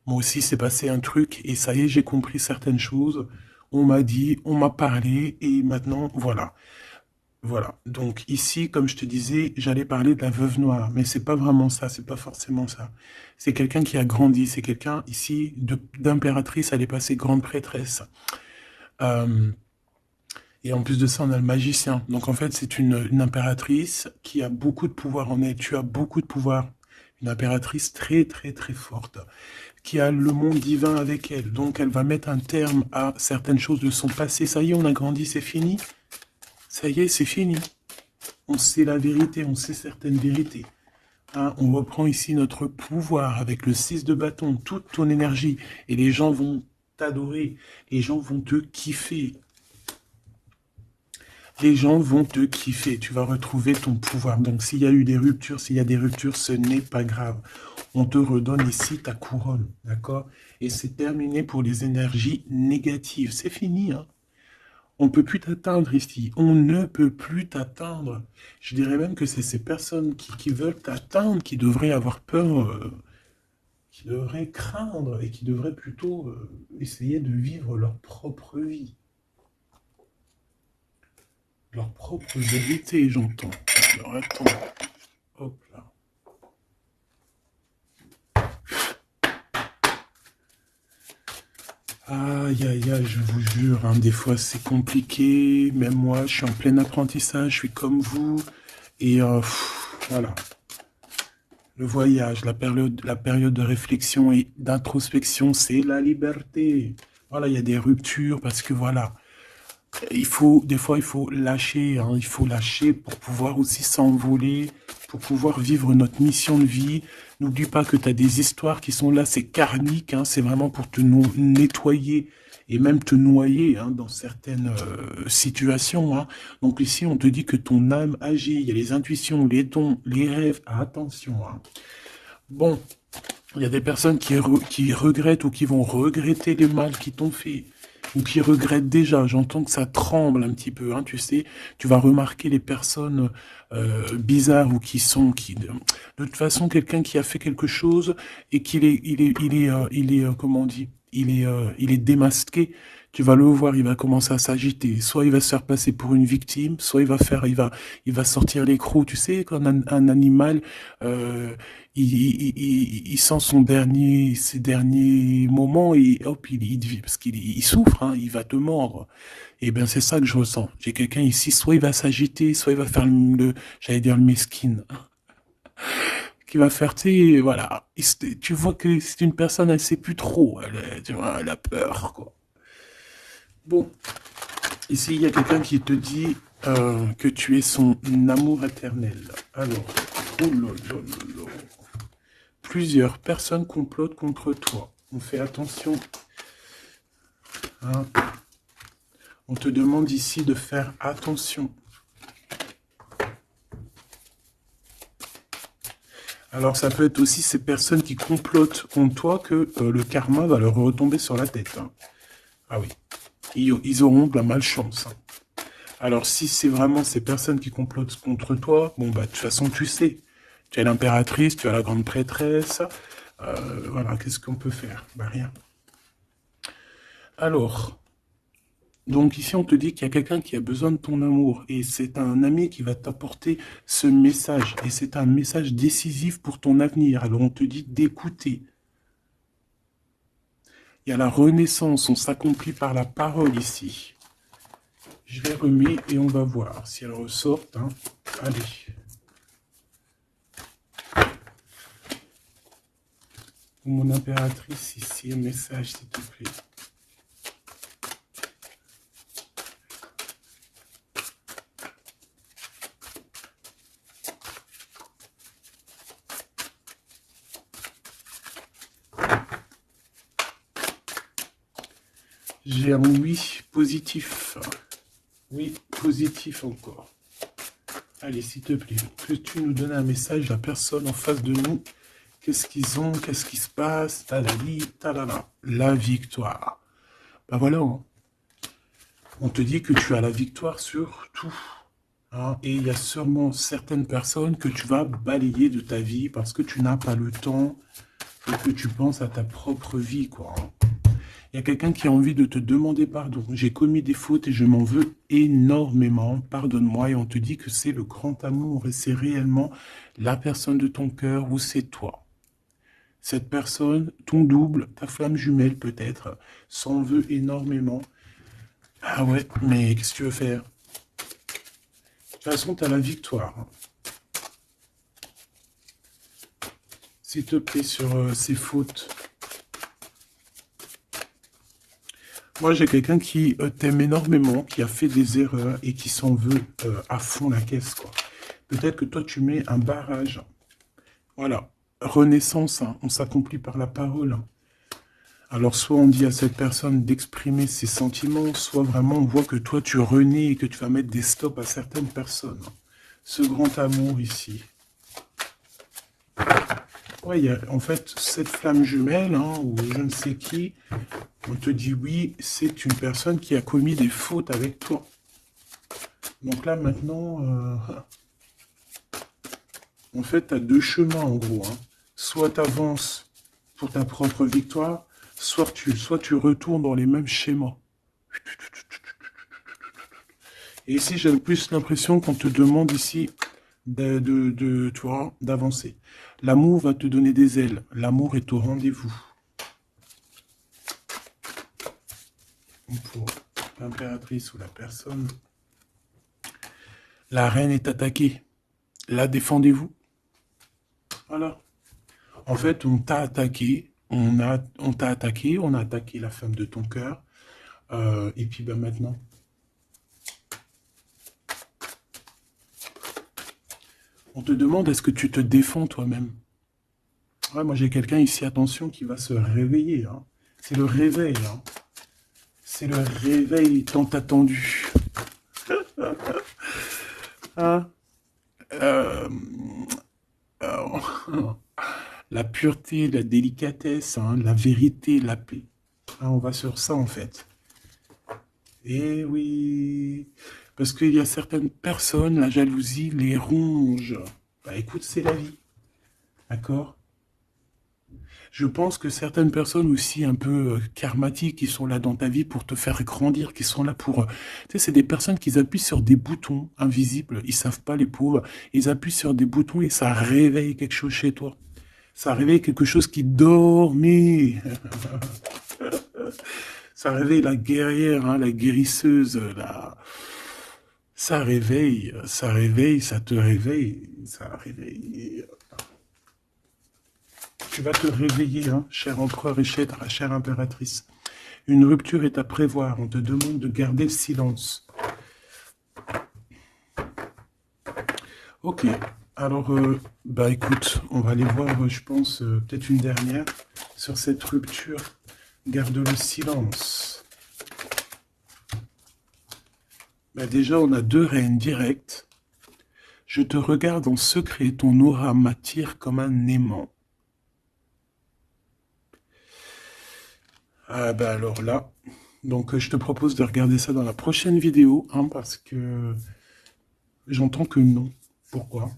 Moi aussi, c'est passé un truc. Et ça y est, j'ai compris certaines choses. On m'a dit, on m'a parlé. Et maintenant, voilà. Voilà. Donc ici, comme je te disais, j'allais parler de la veuve noire. Mais c'est pas vraiment ça. C'est pas forcément ça. C'est quelqu'un qui a grandi. C'est quelqu'un, ici, d'impératrice, elle est passée grande prêtresse. Et en plus de ça, on a le magicien. Donc en fait, c'est une impératrice qui a beaucoup de pouvoir en elle. Tu as beaucoup de pouvoir. Une impératrice très, très, très forte, qui a le monde divin avec elle. Donc elle va mettre un terme à certaines choses de son passé. Ça y est, on a grandi, c'est fini. Ça y est, c'est fini. On sait la vérité, on sait certaines vérités. Hein, on reprend ici notre pouvoir avec le 6 de bâton, toute ton énergie. Et les gens vont t'adorer. Les gens vont te kiffer. Les gens vont te kiffer, tu vas retrouver ton pouvoir. Donc s'il y a eu des ruptures, ce n'est pas grave. On te redonne ici ta couronne, d'accord? Et c'est terminé pour les énergies négatives. C'est fini, hein? On ne peut plus t'atteindre ici. On ne peut plus t'atteindre. Je dirais même que c'est ces personnes qui veulent t'atteindre qui devraient avoir peur, qui devraient craindre et qui devraient plutôt essayer de vivre leur propre vie. Leur propre vérité, j'entends. Alors, attends. Hop là. Aïe, aïe, aïe, je vous jure, hein, des fois c'est compliqué. Même moi, je suis en plein apprentissage, je suis comme vous. Et voilà. Le voyage, la période de réflexion et d'introspection, c'est la liberté. Voilà, il y a des ruptures parce que voilà. des fois, il faut lâcher, hein, il faut lâcher pour pouvoir aussi s'envoler, pour pouvoir vivre notre mission de vie. N'oublie pas que tu as des histoires qui sont là, c'est karmique, hein, c'est vraiment pour te nettoyer et même te noyer, hein, dans certaines situations, hein. Donc ici, on te dit que ton âme agit, il y a les intuitions, les dons, les rêves, attention, hein. Bon, il y a des personnes qui regrettent ou qui vont regretter les mal qu'ils t'ont fait, ou qui regrettent déjà. J'entends que ça tremble un petit peu, hein, tu sais. Tu vas remarquer les personnes bizarres ou de toute façon, quelqu'un qui a fait quelque chose et comment on dit, il est démasqué. Tu vas le voir, il va commencer à s'agiter. Soit il va se faire passer pour une victime, soit il va sortir les crocs. Tu sais, quand un animal, euh, il sent ses derniers moments et hop, parce il souffre, hein, il va te mordre. Et bien, c'est ça que je ressens. J'ai quelqu'un ici, soit il va s'agiter, soit il va faire j'allais dire le mesquine, qui va faire, tu sais, voilà. Tu vois que c'est une personne, elle sait plus trop, tu vois, elle a peur, quoi. Bon, ici, il y a quelqu'un qui te dit que tu es son amour éternel. Alors, oh là là là là. Plusieurs personnes complotent contre toi. On fait attention, hein. On te demande ici de faire attention. Alors ça peut être aussi ces personnes qui complotent contre toi que le karma va leur retomber sur la tête, hein. Ah oui, ils auront de la malchance, hein. Alors si c'est vraiment ces personnes qui complotent contre toi, bon bah de toute façon tu sais. Tu as l'impératrice, tu as la grande prêtresse. Voilà, qu'est-ce qu'on peut faire? Bah rien. Alors, donc ici on te dit qu'il y a quelqu'un qui a besoin de ton amour et c'est un ami qui va t'apporter ce message et c'est un message décisif pour ton avenir. Alors on te dit d'écouter. Il y a la renaissance, on s'accomplit par la parole ici. Je les remets et on va voir si elles ressortent, hein. Allez. Mon impératrice ici, un message s'il te plaît. J'ai un oui positif. Oui, positif encore. Allez, s'il te plaît, que tu nous donnes un message, la personne en face de nous. Qu'est-ce qu'ils ont? Qu'est-ce qui se passe? Talali, talala. La victoire. Ben voilà, hein. On te dit que tu as la victoire sur tout, hein. Et il y a sûrement certaines personnes que tu vas balayer de ta vie parce que tu n'as pas le temps et que tu penses à ta propre vie, quoi, hein. Il y a quelqu'un qui a envie de te demander pardon. J'ai commis des fautes et je m'en veux énormément. Pardonne-moi. Et on te dit que c'est le grand amour et c'est réellement la personne de ton cœur ou c'est toi. Cette personne, ton double, ta flamme jumelle peut-être, s'en veut énormément. Ah ouais, mais qu'est-ce que tu veux faire? De toute façon, tu as la victoire, hein. S'il te plaît, sur ces fautes. Moi, j'ai quelqu'un qui t'aime énormément, qui a fait des erreurs et qui s'en veut à fond la caisse, quoi. Peut-être que toi, tu mets un barrage. Voilà. Renaissance, hein, on s'accomplit par la parole. Alors, soit on dit à cette personne d'exprimer ses sentiments, soit vraiment on voit que toi, tu renais et que tu vas mettre des stops à certaines personnes. Ce grand amour ici. Ouais, il y a en fait cette flamme jumelle, hein, ou je ne sais qui, on te dit oui, c'est une personne qui a commis des fautes avec toi. Donc là maintenant, en fait, tu as deux chemins en gros, hein. Soit tu avances pour ta propre victoire, soit tu retournes dans les mêmes schémas. Et ici, j'ai plus l'impression qu'on te demande ici tu vois, d'avancer. L'amour va te donner des ailes. L'amour est au rendez-vous. Pour l'impératrice ou la personne. La reine est attaquée. La défendez-vous. Voilà. En fait, on t'a attaqué. On t'a attaqué. On a attaqué la femme de ton cœur. Et puis ben, maintenant, On te demande est-ce que tu te défends toi-même. Ouais, moi j'ai quelqu'un ici, attention, qui va se réveiller. Hein. C'est le réveil. Hein. C'est le réveil tant attendu. Hein. Euh, la pureté, la délicatesse, hein, la vérité, la paix. Hein, on va sur ça en fait. Eh oui, parce qu'il y a certaines personnes, la jalousie les ronge. Bah écoute, c'est la vie, d'accord? Je pense que certaines personnes aussi un peu karmatiques qui sont là dans ta vie pour te faire grandir, qui sont là pour... tu sais, c'est des personnes qui appuient sur des boutons invisibles, ils savent pas les pauvres, ils appuient sur des boutons et ça réveille quelque chose chez toi. Ça réveille quelque chose qui dormait. Ça réveille la guerrière, hein, la guérisseuse, ça réveille, ça réveille, ça te réveille, ça réveille. Tu vas te réveiller, hein, cher empereur et chère impératrice. Une rupture est à prévoir. On te demande de garder le silence. Ok. Alors, bah écoute, on va aller voir, je pense, peut-être une dernière sur cette rupture. Garde le silence. Bah déjà, on a 2 reines directes. Je te regarde en secret, ton aura m'attire comme un aimant. Ah bah alors là, donc je te propose de regarder ça dans la prochaine vidéo, hein, parce que j'entends que non. Pourquoi?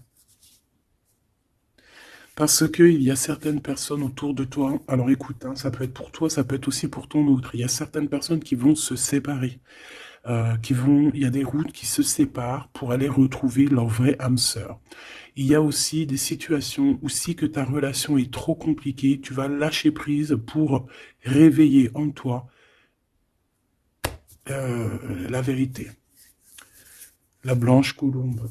Parce qu'il y a certaines personnes autour de toi, alors écoute, hein, ça peut être pour toi, ça peut être aussi pour ton autre, il y a certaines personnes qui vont se séparer, il y a des routes qui se séparent pour aller retrouver leur vraie âme sœur. Il y a aussi des situations où si que ta relation est trop compliquée, tu vas lâcher prise pour réveiller en toi la vérité. La blanche colombe.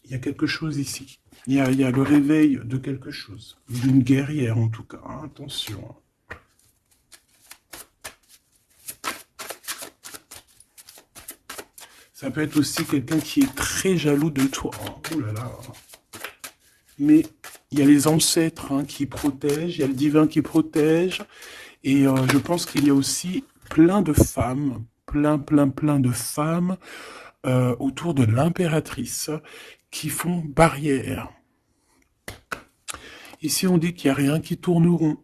Il y a quelque chose ici. Il y a le réveil de quelque chose. D'une guerrière en tout cas. Hein, attention. Ça peut être aussi quelqu'un qui est très jaloux de toi. Oh là là. Mais il y a les ancêtres, hein, qui protègent, il y a le divin qui protège. Et je pense qu'il y a aussi plein de femmes, plein de femmes autour de l'impératrice qui font barrière. Ici, on dit qu'il n'y a rien qui tourne rond.